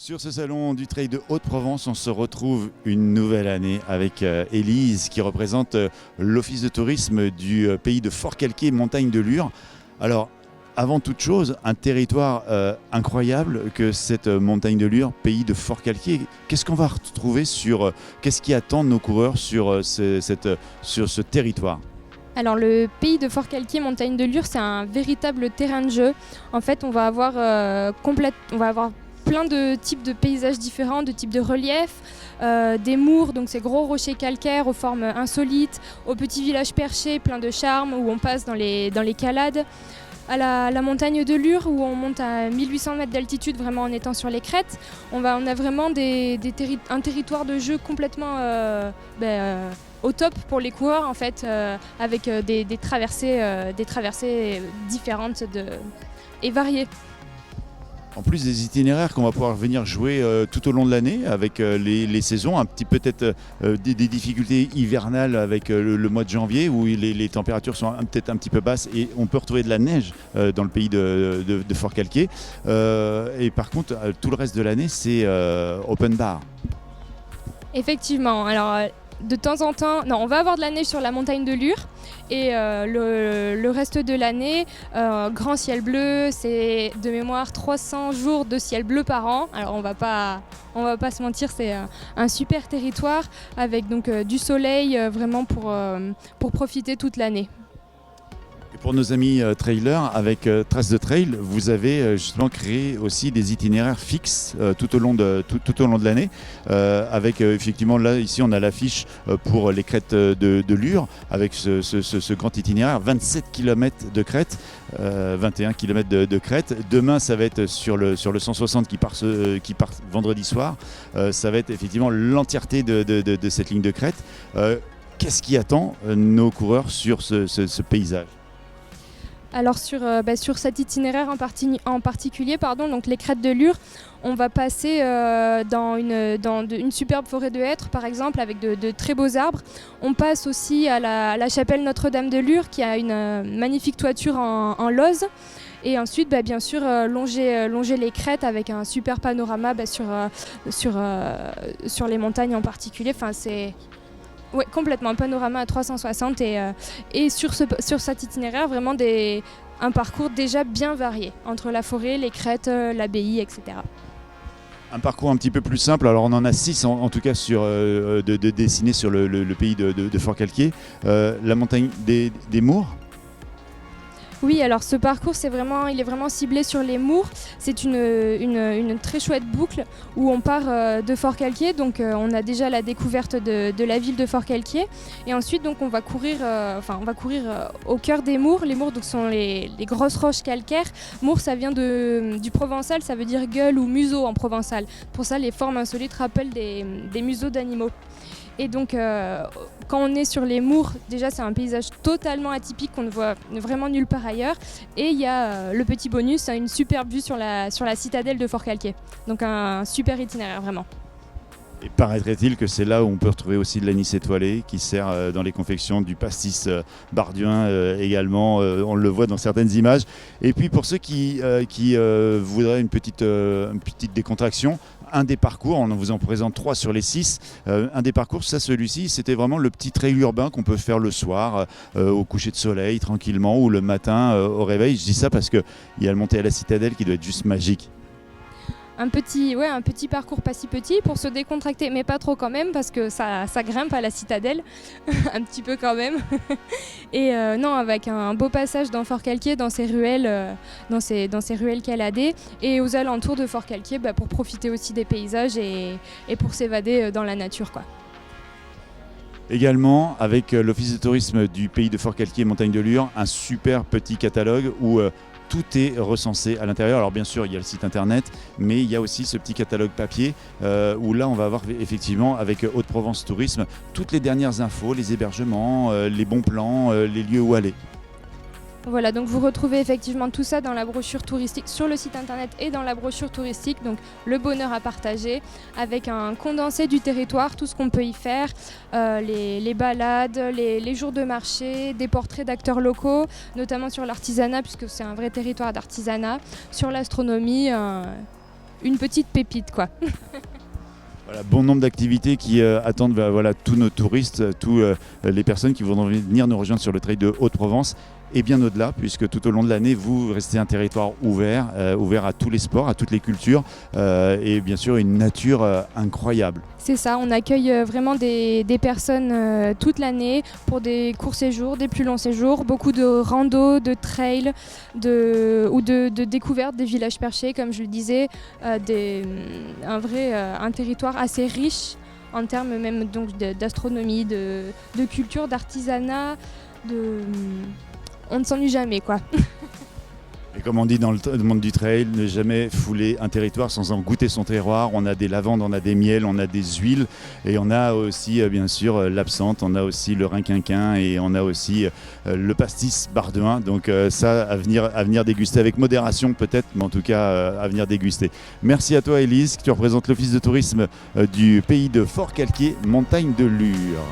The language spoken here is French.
Sur ce salon du trail de Haute-Provence, on se retrouve une nouvelle année avec Élise qui représente l'office de tourisme du pays de Forcalquier, montagne de Lure. Alors, avant toute chose, un territoire incroyable que cette montagne de Lure, pays de Forcalquier. Qu'est-ce qu'on va retrouver qu'est-ce qui attend nos coureurs sur ce territoire ? Alors le pays de Forcalquier, montagne de Lure, c'est un véritable terrain de jeu. En fait, on va avoir plein de types de paysages différents, de types de reliefs, des mours, donc ces gros rochers calcaires aux formes insolites, aux petits villages perchés, pleins de charme, où on passe dans les calades, à la montagne de Lure, où on monte à 1800 mètres d'altitude, vraiment en étant sur les crêtes. On a vraiment un territoire de jeu complètement au top pour les coureurs, en fait, avec des traversées différentes et variées. En plus des itinéraires qu'on va pouvoir venir jouer tout au long de l'année avec les saisons, peut-être des difficultés hivernales avec le mois de janvier où les températures sont peut-être un petit peu basses et on peut retrouver de la neige dans le pays de Forcalquier. Et par contre, tout le reste de l'année, c'est open bar. Effectivement, alors de temps en temps, on va avoir de la neige sur la montagne de Lure et le reste de l'année, grand ciel bleu, c'est de mémoire 300 jours de ciel bleu par an. Alors on va pas se mentir, c'est un super territoire avec donc du soleil vraiment pour profiter toute l'année. Et pour nos amis trailers, avec Traces de Trail, vous avez justement créé aussi des itinéraires fixes tout au long de l'année. Avec effectivement, là, ici, on a l'affiche pour les crêtes de Lure, avec ce grand itinéraire, 27 km de crête, 21 km de crête. Demain, ça va être sur le 160 qui part vendredi soir. Ça va être effectivement l'entièreté de cette ligne de crête. Qu'est-ce qui attend nos coureurs sur ce paysage ? Alors sur cet itinéraire en particulier, donc les crêtes de Lure, on va passer dans une superbe forêt de hêtres par exemple avec de très beaux arbres. On passe aussi à la chapelle Notre-Dame de Lure qui a une magnifique toiture en lauzes. Et ensuite, bien sûr, longer les crêtes avec un super panorama sur les montagnes en particulier. Enfin, oui, complètement, un panorama à 360 et sur cet itinéraire, vraiment un parcours déjà bien varié entre la forêt, les crêtes, l'abbaye, etc. Un parcours un petit peu plus simple, alors on en a 6 en tout cas de dessinés sur le pays de Forcalquier. La montagne des Mours. Oui, alors ce parcours, il est vraiment ciblé sur les Mours. C'est une très chouette boucle où on part de Forcalquier. Donc on a déjà la découverte de la ville de Forcalquier. Et ensuite, donc, on va courir au cœur des Mours. Les Mours donc, sont les grosses roches calcaires. Mours, ça vient du provençal, ça veut dire gueule ou museau en provençal. Pour ça, les formes insolites rappellent des museaux d'animaux. Et donc, quand on est sur les Mours, déjà c'est un paysage totalement atypique qu'on ne voit vraiment nulle part ailleurs. Et il y a le petit bonus, une superbe vue sur la citadelle de Forcalquier. Donc un super itinéraire vraiment. Et paraîtrait-il que c'est là où on peut retrouver aussi de l'anis étoilé qui sert dans les confections du pastis bardien également. On le voit dans certaines images. Et puis pour ceux qui voudraient une petite décontraction, un des parcours, on vous en présente 3 sur les 6. Un des parcours, celui-ci, c'était vraiment le petit trail urbain qu'on peut faire le soir au coucher de soleil tranquillement ou le matin au réveil. Je dis ça parce qu'il y a le montée à la citadelle qui doit être juste magique. Un petit parcours pas si petit pour se décontracter, mais pas trop quand même parce que ça grimpe à la citadelle, un petit peu quand même. Et avec un beau passage dans Forcalquier, dans ces ruelles caladées et aux alentours de Forcalquier pour profiter aussi des paysages et pour s'évader dans la nature, quoi. Également, avec l'Office de tourisme du pays de Forcalquier, montagne de Lure, un super petit catalogue où tout est recensé à l'intérieur. Alors bien sûr, il y a le site internet, mais il y a aussi ce petit catalogue papier où là, on va avoir effectivement, avec Haute-Provence Tourisme, toutes les dernières infos, les hébergements, les bons plans, les lieux où aller. Voilà, donc vous retrouvez effectivement tout ça dans la brochure touristique sur le site internet et dans la brochure touristique, donc le bonheur à partager, avec un condensé du territoire, tout ce qu'on peut y faire, les balades, les jours de marché, des portraits d'acteurs locaux, notamment sur l'artisanat, puisque c'est un vrai territoire d'artisanat, sur l'astronomie, une petite pépite, quoi. Voilà, bon nombre d'activités qui attendent voilà, tous nos touristes, tous les personnes qui voudront venir nous rejoindre sur le trail de Haute-Provence et bien au-delà, puisque tout au long de l'année, vous restez un territoire ouvert, ouvert à tous les sports, à toutes les cultures et bien sûr une nature incroyable. C'est ça, on accueille vraiment des personnes toute l'année pour des courts séjours, des plus longs séjours, beaucoup de rando, de trail ou de découvertes des villages perchés, comme je le disais, un territoire assez riche en termes même donc d'astronomie, de culture, d'artisanat, on ne s'ennuie jamais, quoi. Et comme on dit dans le monde du trail, ne jamais fouler un territoire sans en goûter son terroir. On a des lavandes, on a des miels, on a des huiles et on a aussi bien sûr l'absinthe, on a aussi le rinquinquin et on a aussi le pastis bardouin. Donc ça à venir déguster avec modération peut-être, mais en tout cas à venir déguster. Merci à toi Élise, tu représentes l'office de tourisme du pays de Forcalquier, montagne de Lure.